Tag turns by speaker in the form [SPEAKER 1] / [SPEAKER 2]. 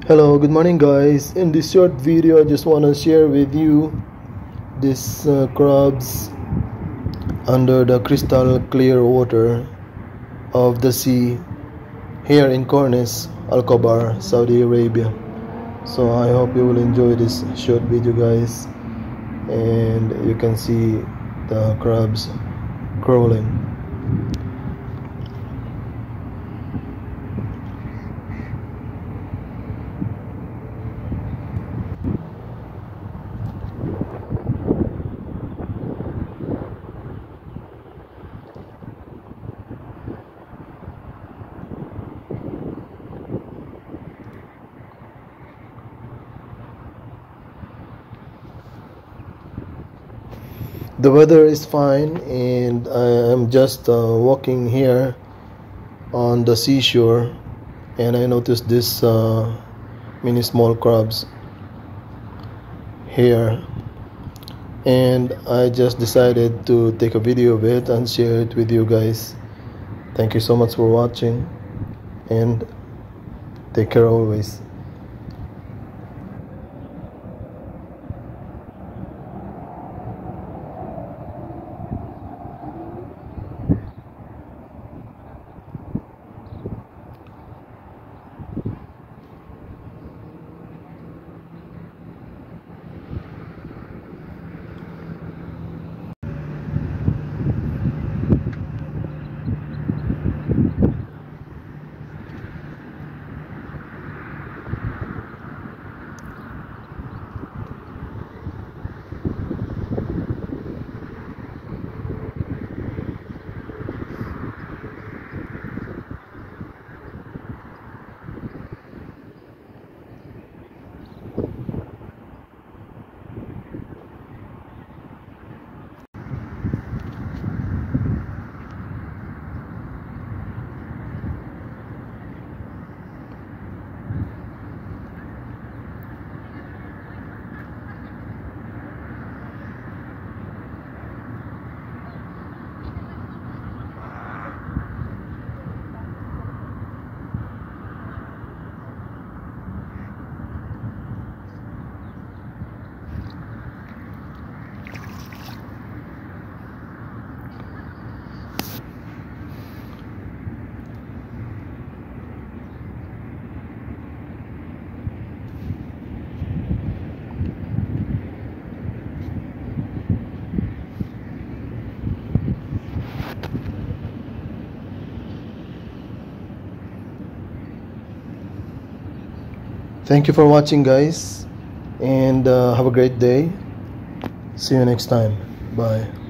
[SPEAKER 1] Hello, good morning guys. In this short video I just want to share with you this crabs under the crystal clear water of the sea here in Corniche Al Khobar, Saudi Arabia. So I hope you will enjoy this short video guys, and you can see the crabs crawling. The weather is fine, and I am just walking here on the seashore, and I noticed this many small crabs here, and I just decided to take a video of it and share it with you guys. Thank you so much for watching, and take care always. Thank you for watching guys, and have a great day. See you next time. Bye.